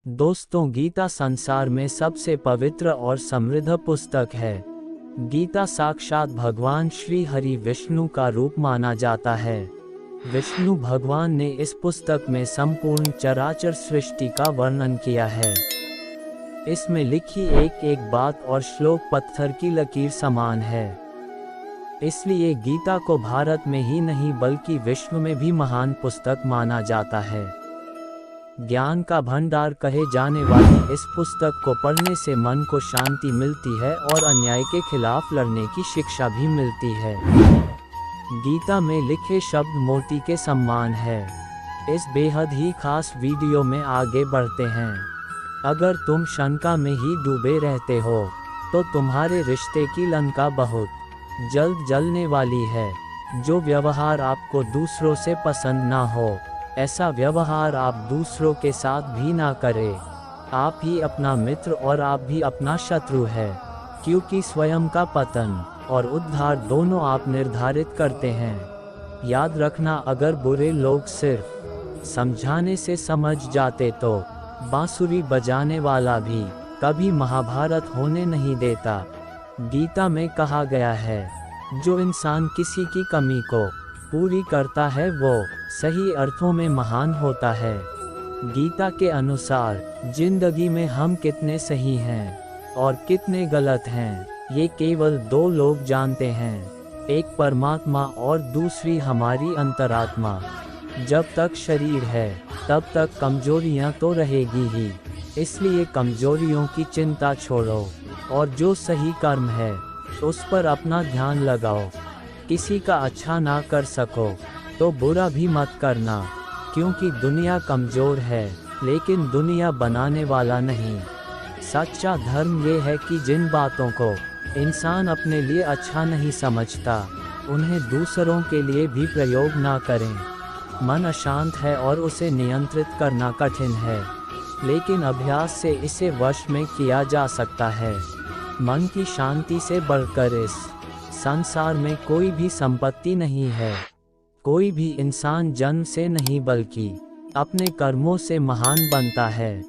दोस्तों, गीता संसार में सबसे पवित्र और समृद्ध पुस्तक है। गीता साक्षात भगवान श्री हरि विष्णु का रूप माना जाता है। विष्णु भगवान ने इस पुस्तक में संपूर्ण चराचर सृष्टि का वर्णन किया है। इसमें लिखी एक एक बात और श्लोक पत्थर की लकीर समान है। इसलिए गीता को भारत में ही नहीं बल्कि विश्व में भी महान पुस्तक माना जाता है। ज्ञान का भंडार कहे जाने वाली इस पुस्तक को पढ़ने से मन को शांति मिलती है और अन्याय के खिलाफ लड़ने की शिक्षा भी मिलती है। गीता में लिखे शब्द मोती के समान है। इस बेहद ही खास वीडियो में आगे बढ़ते हैं। अगर तुम शंका में ही डूबे रहते हो तो तुम्हारे रिश्ते की लंका बहुत जल्द जलने वाली है। जो व्यवहार आपको दूसरों से पसंद ना हो, ऐसा व्यवहार आप दूसरों के साथ भी ना करें। आप ही अपना मित्र और आप भी अपना शत्रु है, क्योंकि स्वयं का पतन और उद्धार दोनों आप निर्धारित करते हैं। याद रखना, अगर बुरे लोग सिर्फ समझाने से समझ जाते तो बांसुरी बजाने वाला भी कभी महाभारत होने नहीं देता। गीता में कहा गया है, जो इंसान किसी की कमी को पूरी करता है वो सही अर्थों में महान होता है। गीता के अनुसार जिंदगी में हम कितने सही हैं और कितने गलत हैं, ये केवल दो लोग जानते हैं, एक परमात्मा और दूसरी हमारी अंतरात्मा। जब तक शरीर है तब तक कमजोरियां तो रहेगी ही, इसलिए कमजोरियों की चिंता छोड़ो और जो सही कर्म है उस पर अपना ध्यान लगाओ। किसी का अच्छा ना कर सको तो बुरा भी मत करना, क्योंकि दुनिया कमज़ोर है लेकिन दुनिया बनाने वाला नहीं। सच्चा धर्म ये है कि जिन बातों को इंसान अपने लिए अच्छा नहीं समझता उन्हें दूसरों के लिए भी प्रयोग ना करें। मन अशांत है और उसे नियंत्रित करना कठिन है, लेकिन अभ्यास से इसे वश में किया जा सकता है। मन की शांति से बढ़कर इस संसार में कोई भी संपत्ति नहीं है। कोई भी इंसान जन्म से नहीं बल्कि अपने कर्मों से महान बनता है।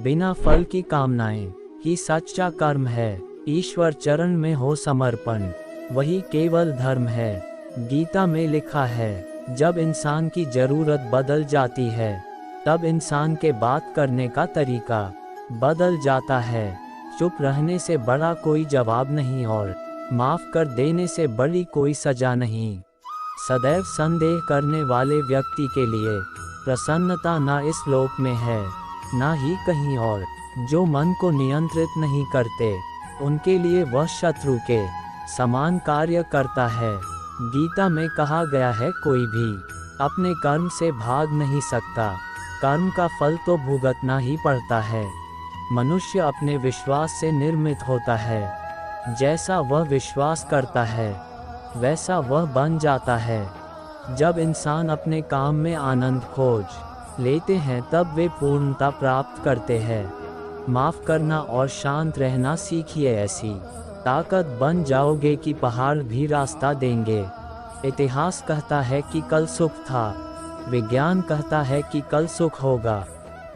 बिना फल की कामनाएं ही सच्चा कर्म है। ईश्वर चरण में हो समर्पण, वही केवल धर्म है। गीता में लिखा है, जब इंसान की जरूरत बदल जाती है तब इंसान के बात करने का तरीका बदल जाता है। चुप रहने से बड़ा कोई जवाब नहीं और माफ कर देने से बड़ी कोई सजा नहीं। सदैव संदेह करने वाले व्यक्ति के लिए प्रसन्नता ना इस लोक में है ना ही कहीं और। जो मन को नियंत्रित नहीं करते उनके लिए वह शत्रु के समान कार्य करता है। गीता में कहा गया है, कोई भी अपने कर्म से भाग नहीं सकता, कर्म का फल तो भुगतना ही पड़ता है। मनुष्य अपने विश्वास से निर्मित होता है। जैसा वह विश्वास करता है वैसा वह बन जाता है। जब इंसान अपने काम में आनंद खोज लेते हैं तब वे पूर्णता प्राप्त करते हैं। माफ करना और शांत रहना सीखिए, ऐसी ताकत बन जाओगे कि पहाड़ भी रास्ता देंगे। इतिहास कहता है कि कल सुख था, विज्ञान कहता है कि कल सुख होगा,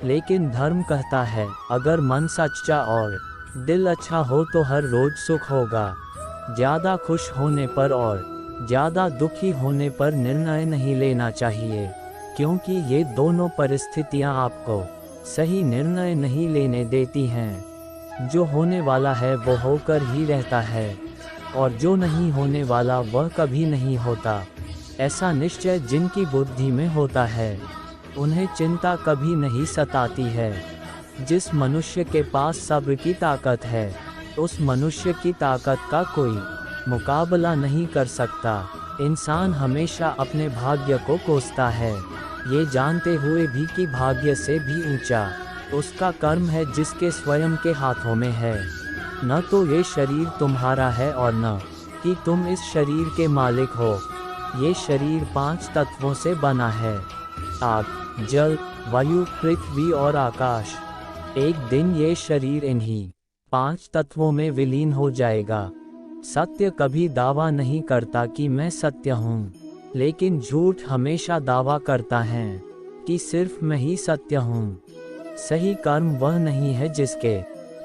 लेकिन धर्म कहता है अगर मन सच्चा और दिल अच्छा हो तो हर रोज सुख होगा। ज़्यादा खुश होने पर और ज़्यादा दुखी होने पर निर्णय नहीं लेना चाहिए, क्योंकि ये दोनों परिस्थितियां आपको सही निर्णय नहीं लेने देती हैं। जो होने वाला है वो होकर ही रहता है और जो नहीं होने वाला वह कभी नहीं होता। ऐसा निश्चय जिनकी बुद्धि में होता है उन्हें चिंता कभी नहीं सताती है। जिस मनुष्य के पास सब्र की ताकत है उस मनुष्य की ताकत का कोई मुकाबला नहीं कर सकता। इंसान हमेशा अपने भाग्य को कोसता है, ये जानते हुए भी कि भाग्य से भी ऊंचा उसका कर्म है जिसके स्वयं के हाथों में है। न तो ये शरीर तुम्हारा है और न कि तुम इस शरीर के मालिक हो। ये शरीर 5 तत्वों से बना है, आग, जल, वायु, पृथ्वी और आकाश। एक दिन ये शरीर इन्हीं 5 तत्वों में विलीन हो जाएगा। सत्य कभी दावा नहीं करता कि मैं सत्य हूँ, लेकिन झूठ हमेशा दावा करता है कि सिर्फ मैं ही सत्य हूँ। सही कर्म वह नहीं है जिसके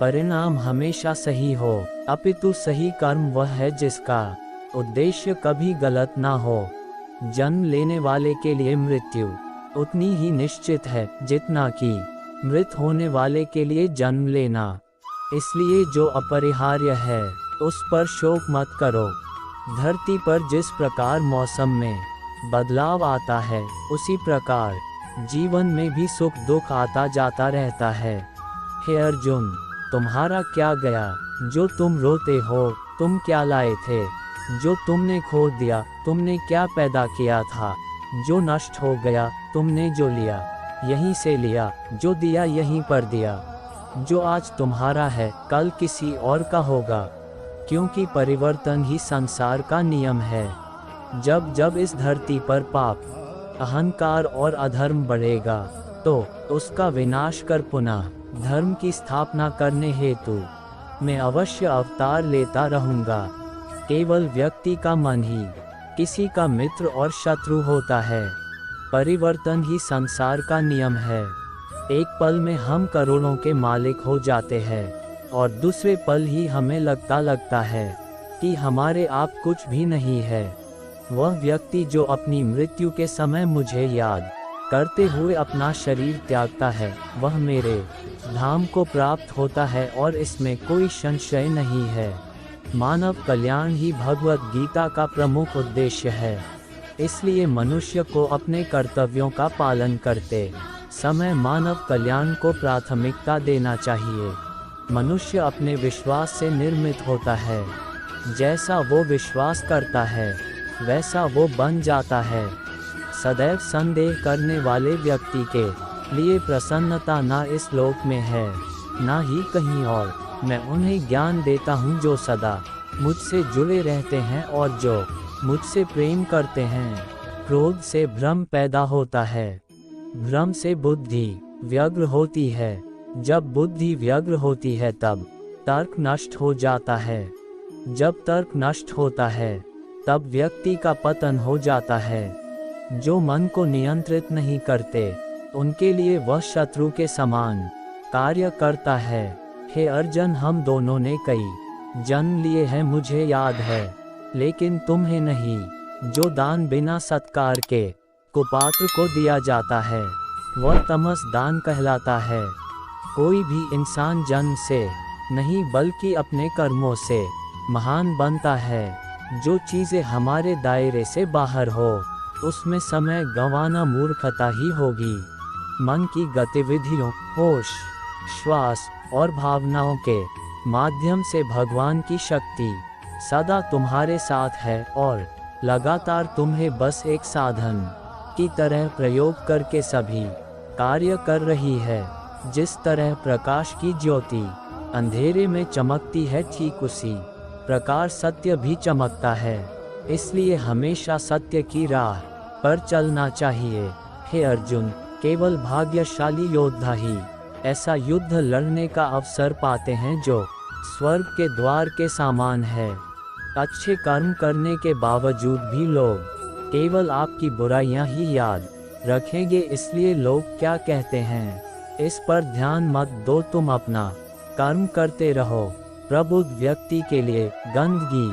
परिणाम हमेशा सही हो, अपितु सही कर्म वह है जिसका उद्देश्य कभी गलत ना हो। जन्म लेने वाले के लिए मृत्यु उतनी ही निश्चित है जितना कि मृत होने वाले के लिए जन्म लेना। इसलिए जो अपरिहार्य है उस पर शोक मत करो। धरती पर जिस प्रकार मौसम में बदलाव आता है, उसी प्रकार जीवन में भी सुख दुख आता जाता रहता है। हे अर्जुन, तुम्हारा क्या गया जो तुम रोते हो? तुम क्या लाए थे जो तुमने खो दिया? तुमने क्या पैदा किया था जो नष्ट हो गया? तुमने जो लिया यहीं से लिया, जो दिया यहीं पर दिया। जो आज तुम्हारा है कल किसी और का होगा, क्योंकि परिवर्तन ही संसार का नियम है। जब जब इस धरती पर पाप, अहंकार और अधर्म बढ़ेगा, तो उसका विनाश कर पुनः धर्म की स्थापना करने हेतु मैं अवश्य अवतार लेता रहूँगा। केवल व्यक्ति का मन ही किसी का मित्र और शत्रु होता है। परिवर्तन ही संसार का नियम है। एक पल में हम करोड़ों के मालिक हो जाते हैं और दूसरे पल ही हमें लगता है कि हमारे आप कुछ भी नहीं है। वह व्यक्ति जो अपनी मृत्यु के समय मुझे याद करते हुए अपना शरीर त्यागता है, वह मेरे धाम को प्राप्त होता है और इसमें कोई संशय नहीं है। मानव कल्याण ही भगवत गीता का प्रमुख उद्देश्य है। इसलिए मनुष्य को अपने कर्तव्यों का पालन करते समय मानव कल्याण को प्राथमिकता देना चाहिए। मनुष्य अपने विश्वास से निर्मित होता है। जैसा वो विश्वास करता है वैसा वो बन जाता है। सदैव संदेह करने वाले व्यक्ति के लिए प्रसन्नता ना इस लोक में है ना ही कहीं और। मैं उन्हें ज्ञान देता हूँ जो सदा मुझसे जुड़े रहते हैं और जो मुझसे प्रेम करते हैं। क्रोध से भ्रम पैदा होता है, भ्रम से बुद्धि व्यग्र होती है। जब बुद्धि व्यग्र होती है तब तर्क नष्ट हो जाता है। जब तर्क नष्ट होता है तब व्यक्ति का पतन हो जाता है। जो मन को नियंत्रित नहीं करते उनके लिए वह शत्रु के समान कार्य करता है। हे अर्जुन, हम दोनों ने कई जन्म लिए हैं मुझे याद है, लेकिन तुम्हें नहीं। जो दान बिना सत्कार के कुपात्र को दिया जाता है वह तमस दान कहलाता है। कोई भी इंसान जन्म से नहीं बल्कि अपने कर्मों से महान बनता है। जो चीज़ें हमारे दायरे से बाहर हो उसमें समय गंवाना मूर्खता ही होगी। मन की गतिविधियों, होश, श्वास और भावनाओं के माध्यम से भगवान की शक्ति सदा तुम्हारे साथ है और लगातार तुम्हें बस एक साधन की तरह प्रयोग करके सभी कार्य कर रही है। जिस तरह प्रकाश की ज्योति अंधेरे में चमकती है, ठीक उसी प्रकार सत्य भी चमकता है। इसलिए हमेशा सत्य की राह पर चलना चाहिए। हे अर्जुन, केवल भाग्यशाली योद्धा ही ऐसा युद्ध लड़ने का अवसर पाते हैं जो स्वर्ग के द्वार के समान है। अच्छे कर्म करने के बावजूद भी लोग केवल आपकी बुराइयां ही याद रखेंगे। इसलिए लोग क्या कहते हैं इस पर ध्यान मत दो, तुम अपना कर्म करते रहो। प्रबुद्ध व्यक्ति के लिए गंदगी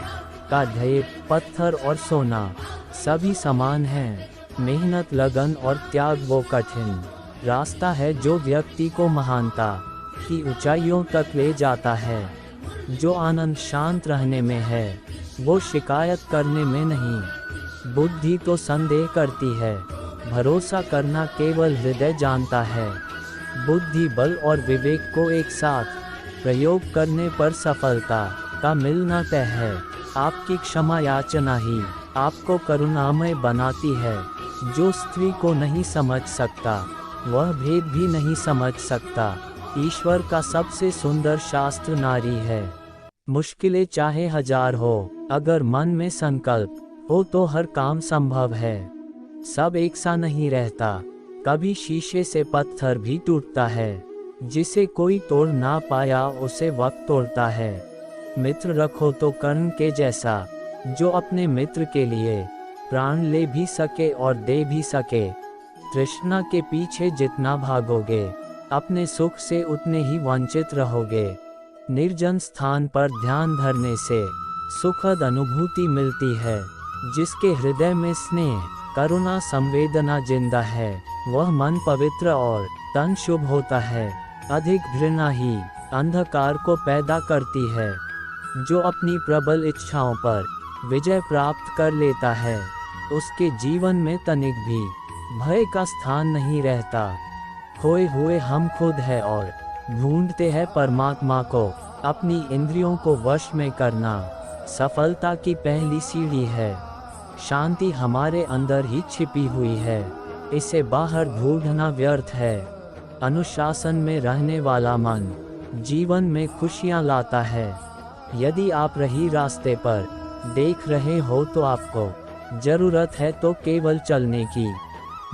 का ढेर, पत्थर और सोना सभी समान हैं। मेहनत, लगन और त्याग वो कठिन रास्ता है जो व्यक्ति को महानता की ऊंचाइयों तक ले जाता है। जो आनंद शांत रहने में है वो शिकायत करने में नहीं। बुद्धि तो संदेह करती है, भरोसा करना केवल हृदय जानता है। बुद्धि, बल और विवेक को एक साथ प्रयोग करने पर सफलता का मिलना तय है। आपकी क्षमा याचना ही आपको करुणामय बनाती है। जो स्त्री को नहीं समझ सकता वह भेद भी नहीं समझ सकता। ईश्वर का सबसे सुंदर शास्त्र नारी है। मुश्किलें चाहे हजार हो, अगर मन में संकल्प हो तो हर काम संभव है। सब एक सा नहीं रहता, कभी शीशे से पत्थर भी टूटता है। जिसे कोई तोड़ ना पाया उसे वक्त तोड़ता है। मित्र रखो तो कर्ण के जैसा, जो अपने मित्र के लिए प्राण ले भी सके और दे भी सके। तृष्णा के पीछे जितना भागोगे अपने सुख से उतने ही वंचित रहोगे। निर्जन स्थान पर ध्यान धरने से सुखद अनुभूति मिलती है। जिसके हृदय में स्नेह, करुणा, संवेदना जिंदा है, वह मन पवित्र और तन शुभ होता है। अधिक घृणा ही अंधकार को पैदा करती है। जो अपनी प्रबल इच्छाओं पर विजय प्राप्त कर लेता है, उसके जीवन में तनिक भी भय का स्थान नहीं रहता। खोए हुए हम खुद है और ढूंढते हैं परमात्मा को। अपनी इंद्रियों को वश में करना सफलता की पहली सीढ़ी है। शांति हमारे अंदर ही छिपी हुई है, इसे बाहर ढूंढना व्यर्थ है। अनुशासन में रहने वाला मन जीवन में खुशियां लाता है। यदि आप सही रास्ते पर देख रहे हो तो आपको जरूरत है तो केवल चलने की।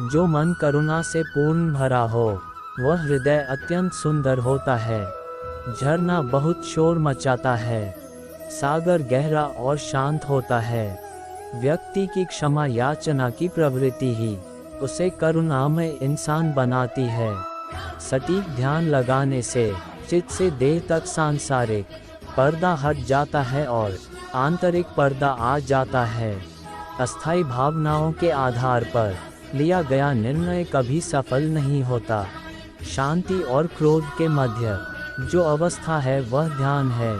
जो मन करुणा से पूर्ण भरा हो, वह हृदय अत्यंत सुंदर होता है। झरना बहुत शोर मचाता है, सागर गहरा और शांत होता है। व्यक्ति की क्षमा याचना की प्रवृत्ति ही उसे करुणामय इंसान बनाती है। सटीक ध्यान लगाने से चित्त से देह तक सांसारिक पर्दा हट जाता है और आंतरिक पर्दा आ जाता है। अस्थायी भावनाओं के आधार पर लिया गया निर्णय कभी सफल नहीं होता। शांति और क्रोध के मध्य जो अवस्था है वह ध्यान है।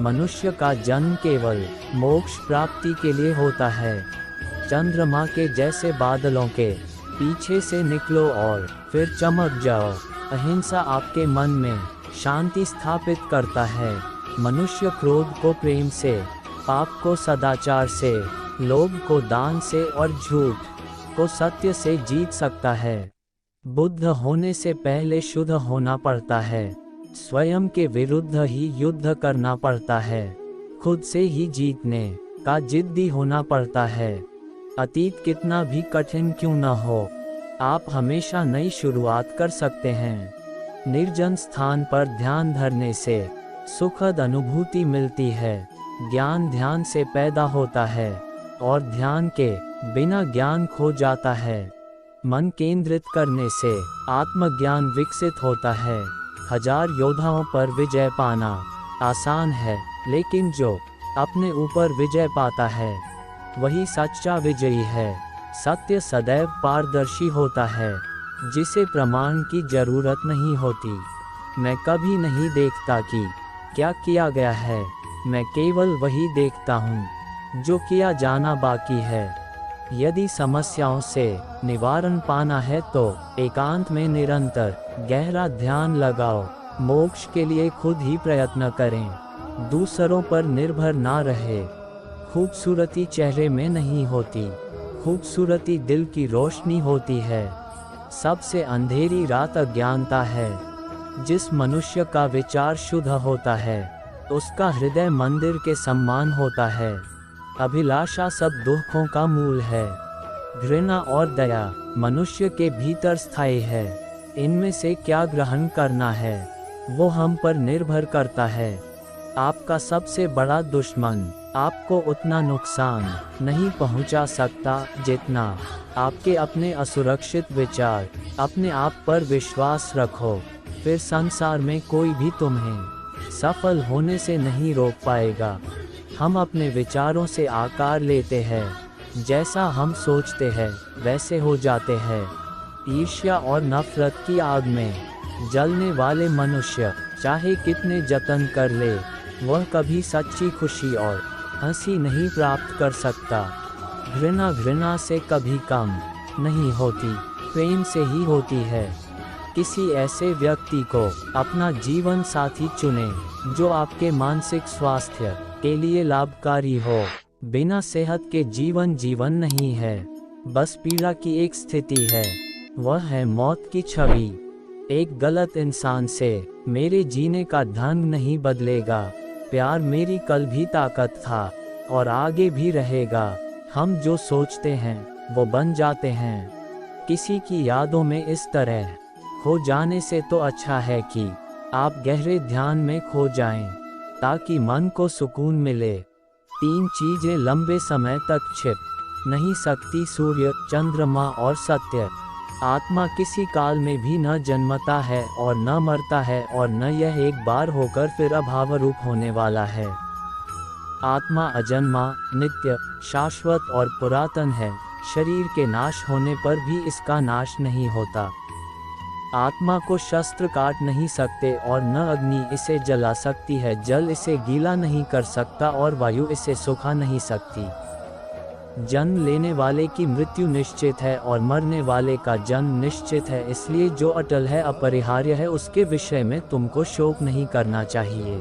मनुष्य का जन्म केवल मोक्ष प्राप्ति के लिए होता है। चंद्रमा के जैसे बादलों के पीछे से निकलो और फिर चमक जाओ। अहिंसा आपके मन में शांति स्थापित करता है। मनुष्य क्रोध को प्रेम से, पाप को सदाचार से, लोभ को दान से और झूठ को सत्य से जीत सकता है। बुद्ध होने से पहले शुद्ध होना पड़ता है। स्वयं के विरुद्ध ही युद्ध करना पड़ता है। खुद से ही जीतने का जिद्दी होना पड़ता है। अतीत कितना भी कठिन क्यों न हो, आप हमेशा नई शुरुआत कर सकते हैं। निर्जन स्थान पर ध्यान धरने से सुखद अनुभूति मिलती है। ज्ञान ध्यान से पैदा होता है और ध्यान के बिना ज्ञान खो जाता है। मन केंद्रित करने से आत्मज्ञान विकसित होता है। हजार योद्धाओं पर विजय पाना आसान है, लेकिन जो अपने ऊपर विजय पाता है वही सच्चा विजयी है। सत्य सदैव पारदर्शी होता है, जिसे प्रमाण की जरूरत नहीं होती। मैं कभी नहीं देखता कि क्या किया गया है, मैं केवल वही देखता हूँ जो किया जाना बाकी है। यदि समस्याओं से निवारण पाना है तो एकांत में निरंतर गहरा ध्यान लगाओ। मोक्ष के लिए खुद ही प्रयत्न करें, दूसरों पर निर्भर ना रहे। खूबसूरती चेहरे में नहीं होती, खूबसूरती दिल की रोशनी होती है। सबसे अंधेरी रात अज्ञानता है। जिस मनुष्य का विचार शुद्ध होता है, उसका हृदय मंदिर के समान होता है। अभिलाषा सब दुखों का मूल है। घृणा और दया मनुष्य के भीतर स्थायी है। इनमें से क्या ग्रहण करना है वो हम पर निर्भर करता है। आपका सबसे बड़ा दुश्मन आपको उतना नुकसान नहीं पहुंचा सकता जितना आपके अपने असुरक्षित विचार। अपने आप पर विश्वास रखो, फिर संसार में कोई भी तुम्हें सफल होने से नहीं रोक पाएगा। हम अपने विचारों से आकार लेते हैं। जैसा हम सोचते हैं वैसे हो जाते हैं। ईर्ष्या और नफरत की आग में जलने वाले मनुष्य चाहे कितने जतन कर ले, वह कभी सच्ची खुशी और हंसी नहीं प्राप्त कर सकता। घृणा से कभी कम नहीं होती, प्रेम से ही होती है। किसी ऐसे व्यक्ति को अपना जीवन साथी चुनें जो आपके मानसिक स्वास्थ्य के लिए लाभकारी हो। बिना सेहत के जीवन नहीं है, बस पीड़ा की एक स्थिति है, वह है मौत की छवि। एक गलत इंसान से मेरे जीने का ढंग नहीं बदलेगा। प्यार मेरी कल भी ताकत था और आगे भी रहेगा। हम जो सोचते हैं वो बन जाते हैं। किसी की यादों में इस तरह खो जाने से तो अच्छा है कि आप गहरे ध्यान में खो जाएं, ताकि मन को सुकून मिले। 3 चीजें लंबे समय तक छिप नहीं सकती: सूर्य, चंद्रमा और सत्य। आत्मा किसी काल में भी न जन्मता है और न मरता है और न यह एक बार होकर फिर अभाव रूप होने वाला है। आत्मा अजन्मा, नित्य, शाश्वत और पुरातन है। शरीर के नाश होने पर भी इसका नाश नहीं होता। आत्मा को शस्त्र काट नहीं सकते और न अग्नि इसे जला सकती है, जल इसे गीला नहीं कर सकता और वायु इसे सुखा नहीं सकती। जन्म लेने वाले की मृत्यु निश्चित है और मरने वाले का जन्म निश्चित है, इसलिए जो अटल है, अपरिहार्य है, उसके विषय में तुमको शोक नहीं करना चाहिए।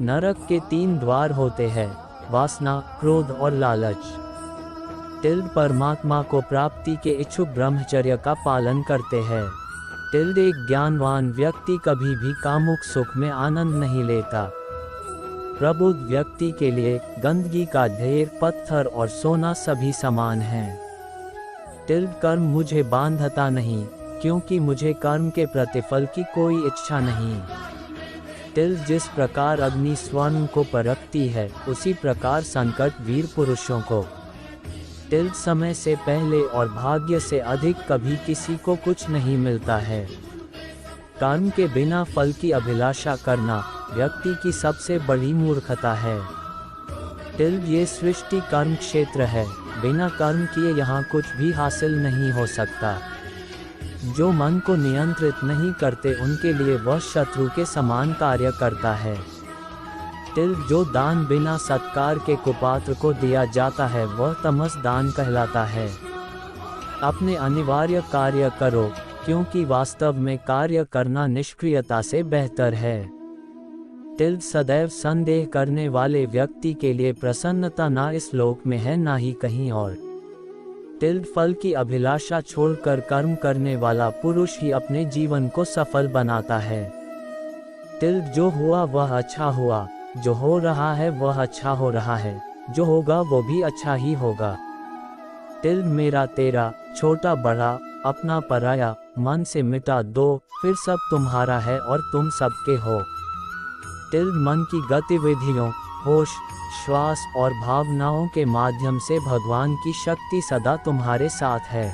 नरक के 3 द्वार होते हैं, वासना, क्रोध और लालच। परमात्मा को प्राप्ति के इच्छुक ब्रह्मचर्य का पालन करते हैं। एक ज्ञानवान व्यक्ति कभी भी कामुक सुख में आनंद नहीं लेता। प्रबुद्ध व्यक्ति के लिए गंदगी का ढेर, पत्थर और सोना सभी समान हैं। कर्म मुझे बांधता नहीं, क्योंकि मुझे कर्म के प्रतिफल की कोई इच्छा नहीं। जिस प्रकार अग्नि स्वर्ण को परखती है, उसी प्रकार संकट वीर पुरुषों को। समय से पहले और भाग्य से अधिक कभी किसी को कुछ नहीं मिलता है। कर्म के बिना फल की अभिलाषा करना व्यक्ति की सबसे बड़ी मूर्खता है। ये सृष्टि कर्म क्षेत्र है, बिना कर्म किए यहाँ कुछ भी हासिल नहीं हो सकता। जो मन को नियंत्रित नहीं करते उनके लिए वह शत्रु के समान कार्य करता है। जो दान बिना सत्कार के कुपात्र को दिया जाता है वह तमस दान कहलाता है। अपने अनिवार्य कार्य करो, क्योंकि वास्तव में कार्य करना निष्क्रियता से बेहतर है। सदैव संदेह करने वाले व्यक्ति के लिए प्रसन्नता ना इस लोक में है ना ही कहीं और। फल की अभिलाषा छोड़कर कर्म करने वाला पुरुष ही अपने जीवन को सफल बनाता है। जो हुआ वह अच्छा हुआ, जो हो रहा है वह अच्छा हो रहा है, जो होगा वो भी अच्छा ही होगा। मेरा तेरा, छोटा बड़ा, अपना पराया, मन से मिटा दो, फिर सब तुम्हारा है और तुम सबके हो। मन की गतिविधियों, होश, श्वास और भावनाओं के माध्यम से भगवान की शक्ति सदा तुम्हारे साथ है।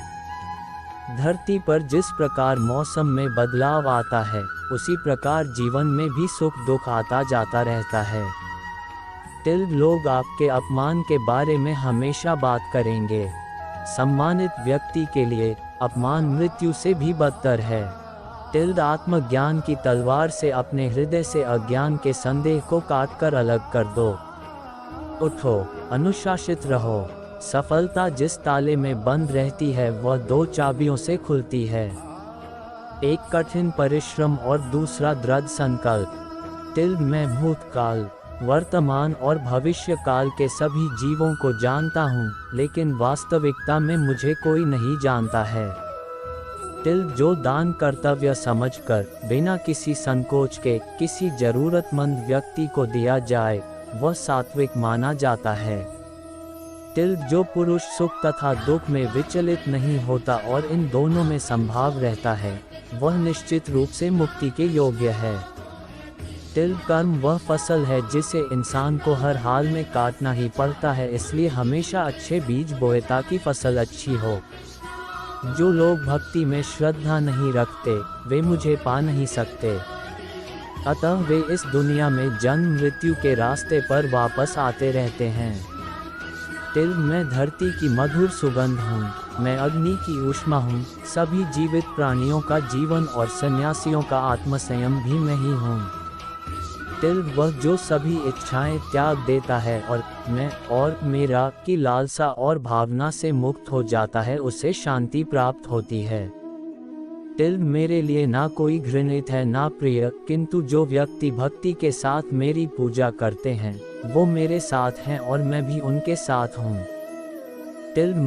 धरती पर जिस प्रकार मौसम में बदलाव आता है, उसी प्रकार जीवन में भी सुख दुख आता जाता रहता है। लोग आपके अपमान के बारे में हमेशा बात करेंगे। सम्मानित व्यक्ति के लिए अपमान मृत्यु से भी बदतर है। आत्मज्ञान की तलवार से अपने हृदय से अज्ञान के संदेह को काटकर अलग कर दो। उठो, अनुशासित रहो। सफलता जिस ताले में बंद रहती है वह 2 चाबियों से खुलती है, एक कठिन परिश्रम और दूसरा दृढ़ संकल्प। मैं भूतकाल, वर्तमान और भविष्य काल के सभी जीवों को जानता हूँ, लेकिन वास्तविकता में मुझे कोई नहीं जानता है। जो दान कर्तव्य समझकर बिना किसी संकोच के किसी जरूरतमंद व्यक्ति को दिया जाए वह सात्विक माना जाता है। जो पुरुष सुख तथा दुख में विचलित नहीं होता और इन दोनों में संभाव रहता है वह निश्चित रूप से मुक्ति के योग्य है। कर्म वह फसल है जिसे इंसान को हर हाल में काटना ही पड़ता है, इसलिए हमेशा अच्छे बीज बोए ताकि फसल अच्छी हो। जो लोग भक्ति में श्रद्धा नहीं रखते वे मुझे पा नहीं सकते, अतः वे इस दुनिया में जन्म मृत्यु के रास्ते पर वापस आते रहते हैं। मैं धरती की मधुर सुगंध हूँ, मैं अग्नि की ऊष्मा हूँ, सभी जीवित प्राणियों का जीवन और सन्यासियों का आत्मसंयम भी मैं ही हूँ। वह जो सभी इच्छाएं त्याग देता है और मैं और मेरा की लालसा और भावना से मुक्त हो जाता है उसे शांति प्राप्त होती है। मेरे लिए ना कोई घृणित है ना प्रिय, किंतु जो व्यक्ति भक्ति के साथ मेरी पूजा करते हैं वो मेरे साथ हैं और मैं भी उनके साथ हूँ।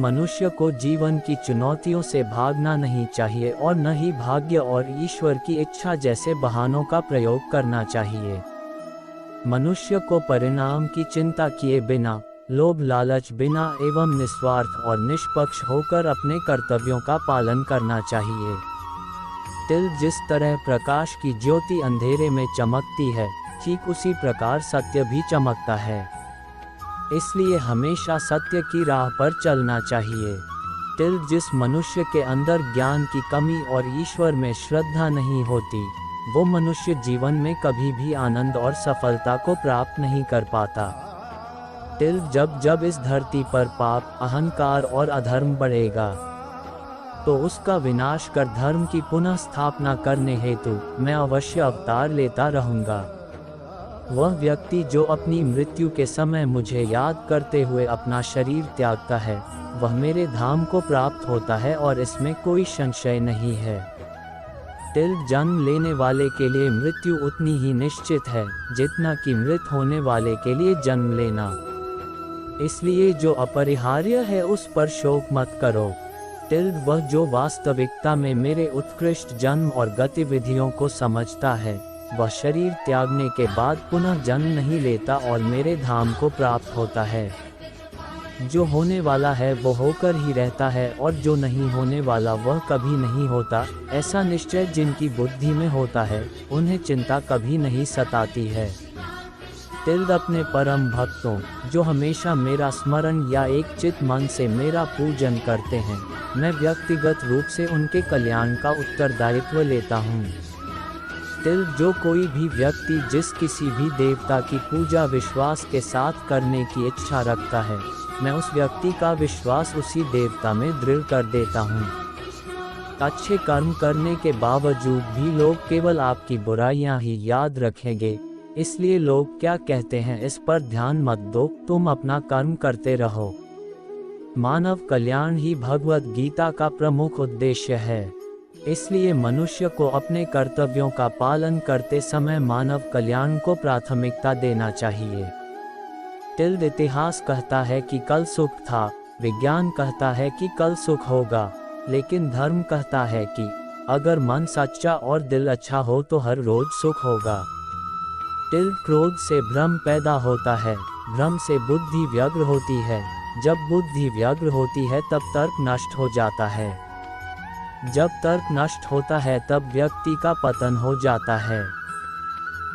मनुष्य को जीवन की चुनौतियों से भागना नहीं चाहिए और न ही भाग्य और ईश्वर की इच्छा जैसे बहानों का प्रयोग करना चाहिए। मनुष्य को परिणाम की चिंता किए बिना, लोभ लालच बिना एवं निस्वार्थ और निष्पक्ष होकर अपने कर्तव्यों का पालन करना चाहिए। जिस तरह प्रकाश की ज्योति अंधेरे में चमकती है, ठीक उसी प्रकार सत्य भी चमकता है। इसलिए हमेशा सत्य की राह पर चलना चाहिए। टिल जिस मनुष्य के अंदर ज्ञान की कमी और ईश्वर में श्रद्धा नहीं होती, वो मनुष्य जीवन में कभी भी आनंद और सफलता को प्राप्त नहीं कर पाता। टिल जब जब इस धरती पर पाप, अहंकार और अधर्म बढ़ेगा, तो उसका विनाश कर धर्म की पुनः स्थापना करने हेतु मैं अवश्य अवतार लेता रहूँगा। वह व्यक्ति जो अपनी मृत्यु के समय मुझे याद करते हुए अपना शरीर त्यागता है, वह मेरे धाम को प्राप्त होता है और इसमें कोई संशय नहीं है। टिल जन्म लेने वाले के लिए मृत्यु उतनी ही निश्चित है जितना कि मृत होने वाले के लिए जन्म लेना। इसलिए जो अपरिहार्य है उस पर शोक मत करो। टिल वह जो वास्तविकता में मेरे उत्कृष्ट जन्म और गतिविधियों को समझता है, वह शरीर त्यागने के बाद पुनः जन्म नहीं लेता और मेरे धाम को प्राप्त होता है। जो होने वाला है वो होकर ही रहता है और जो नहीं होने वाला वह कभी नहीं होता। ऐसा निश्चय जिनकी बुद्धि में होता है, उन्हें चिंता कभी नहीं सताती है। टिल अपने परम भक्तों जो हमेशा मेरा स्मरण या एक चित मन से मेरा पूजन करते हैं, मैं व्यक्तिगत रूप से उनके कल्याण का उत्तरदायित्व लेता हूँ। टिल जो कोई भी व्यक्ति जिस किसी भी देवता की पूजा विश्वास के साथ करने की इच्छा रखता है, मैं उस व्यक्ति का विश्वास उसी देवता में दृढ़ कर देता हूँ। अच्छे कर्म करने के बावजूद भी लोग केवल आपकी बुराइयां ही याद रखेंगे, इसलिए लोग क्या कहते हैं इस पर ध्यान मत दो, तुम अपना कर्म करते रहो। मानव कल्याण ही भगवत गीता का प्रमुख उद्देश्य है। इसलिए मनुष्य को अपने कर्तव्यों का पालन करते समय मानव कल्याण को प्राथमिकता देना चाहिए। टिल इतिहास कहता है कि कल सुख था, विज्ञान कहता है कि कल सुख होगा, लेकिन धर्म कहता है कि अगर मन सच्चा और दिल अच्छा हो तो हर रोज सुख होगा। टिल क्रोध से भ्रम पैदा होता है, भ्रम से बुद्धि व्यग्र होती है, जब बुद्धि व्यग्र होती है तब तर्क नष्ट हो जाता है, जब तर्क नष्ट होता है तब व्यक्ति का पतन हो जाता है।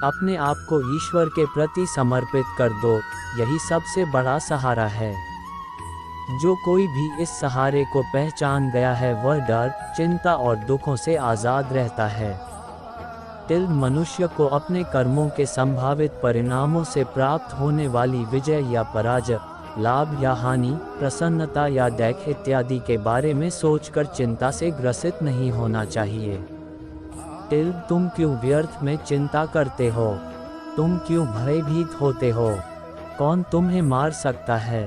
अपने आप को ईश्वर के प्रति समर्पित कर दो, यही सबसे बड़ा सहारा है। जो कोई भी इस सहारे को पहचान गया है वह डर, चिंता और दुखों से आज़ाद रहता है। टिल मनुष्य को अपने कर्मों के संभावित परिणामों से प्राप्त होने वाली विजय या पराजय, लाभ या हानि, प्रसन्नता या दैख इत्यादि के बारे में सोचकर चिंता से ग्रसित नहीं होना चाहिए। टिल तुम क्यों व्यर्थ में चिंता करते हो? तुम क्यों भयभीत होते हो? कौन तुम्हें मार सकता है?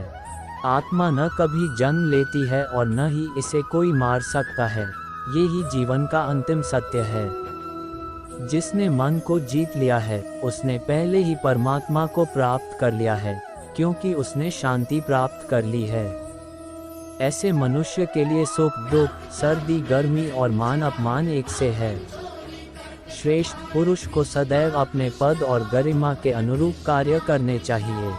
आत्मा न कभी जन्म लेती है और न ही इसे कोई मार सकता है। ये ही जीवन का अंतिम सत्य है। जिसने मन को जीत लिया है उसने पहले ही परमात्मा को प्राप्त कर लिया है, क्योंकि उसने शांति प्राप्त कर ली है। ऐसे मनुष्य के लिए सुख दुख, सर्दी गर्मी और मान अपमान एक से है। श्रेष्ठ पुरुष को सदैव अपने पद और गरिमा के अनुरूप कार्य करने चाहिए,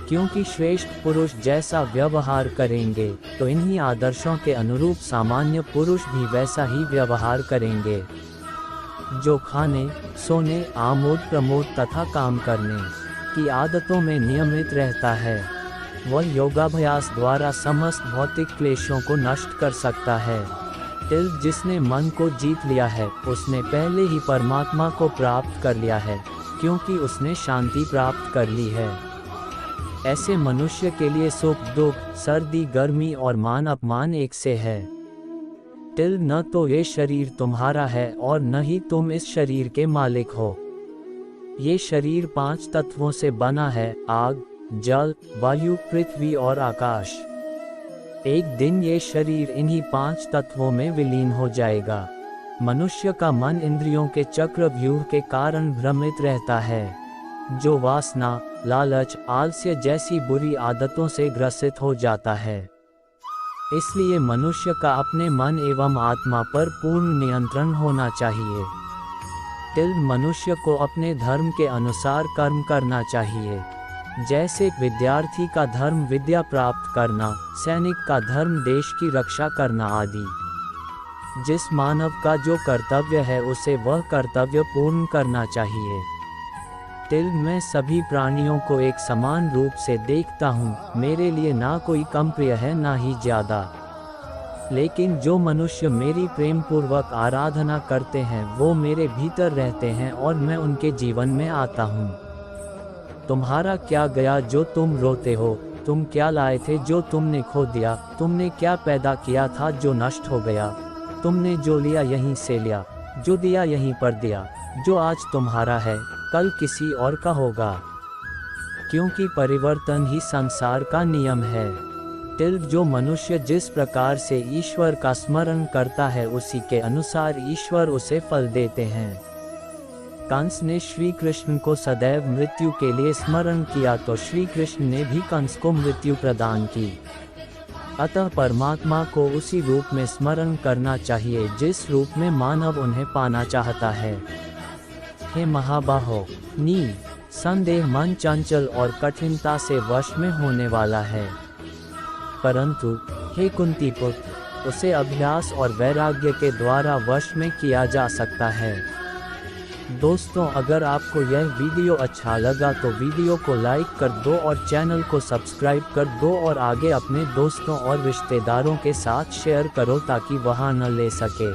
क्योंकि श्रेष्ठ पुरुष जैसा व्यवहार करेंगे तो इन्हीं आदर्शों के अनुरूप सामान्य पुरुष भी वैसा ही व्यवहार करेंगे। जो खाने, सोने, आमोद प्रमोद तथा काम करने की आदतों में नियमित रहता है, वह योगाभ्यास द्वारा समस्त भौतिक क्लेशों को नष्ट कर सकता है। टिल जिसने मन को जीत लिया है उसने पहले ही परमात्मा को प्राप्त कर लिया है, क्योंकि उसने शांति प्राप्त कर ली है। ऐसे मनुष्य के लिए सुख दुख, सर्दी गर्मी और मान अपमान एक से है। टिल न तो ये शरीर तुम्हारा है और न ही तुम इस शरीर के मालिक हो। ये शरीर 5 तत्वों से बना है, आग, जल, वायु, पृथ्वी और आकाश। एक दिन ये शरीर इन्हीं 5 तत्वों में विलीन हो जाएगा। मनुष्य का मन इंद्रियों के चक्रव्यूह के कारण भ्रमित रहता है, जो वासना, लालच, आलस्य जैसी बुरी आदतों से ग्रसित हो जाता है। इसलिए मनुष्य का अपने मन एवं आत्मा पर पूर्ण नियंत्रण होना चाहिए। टिल मनुष्य को अपने धर्म के अनुसार कर्म करना चाहिए, जैसे विद्यार्थी का धर्म विद्या प्राप्त करना, सैनिक का धर्म देश की रक्षा करना आदि। जिस मानव का जो कर्तव्य है उसे वह कर्तव्य पूर्ण करना चाहिए। टिल मैं सभी प्राणियों को एक समान रूप से देखता हूँ, मेरे लिए ना कोई कम प्रिय है ना ही ज्यादा। लेकिन जो मनुष्य मेरी प्रेम पूर्वक आराधना करते हैं वो मेरे भीतर रहते हैं और मैं उनके जीवन में आता हूँ। तुम्हारा क्या गया जो तुम रोते हो? तुम क्या लाए थे जो तुमने खो दिया? तुमने क्या पैदा किया था जो नष्ट हो गया? तुमने जो लिया यहीं से लिया, जो दिया यहीं पर दिया। जो आज तुम्हारा है कल किसी और का होगा, क्योंकि परिवर्तन ही संसार का नियम है। जो मनुष्य जिस प्रकार से ईश्वर का स्मरण करता है उसी के अनुसार ईश्वर उसे फल देते हैं। कंस ने श्री कृष्ण को सदैव मृत्यु के लिए स्मरण किया तो श्री कृष्ण ने भी कंस को मृत्यु प्रदान की। अतः परमात्मा को उसी रूप में स्मरण करना चाहिए जिस रूप में मानव उन्हें पाना चाहता है। हे महाबाहो, संदेह मन चंचल और कठिनता से वश में होने वाला है, परंतु हे कुंती पुत्र, उसे अभ्यास और वैराग्य के द्वारा वश में किया जा सकता है। दोस्तों, अगर आपको यह वीडियो अच्छा लगा तो वीडियो को लाइक कर दो और चैनल को सब्सक्राइब कर दो और आगे अपने दोस्तों और रिश्तेदारों के साथ शेयर करो ताकि वह न ले सके।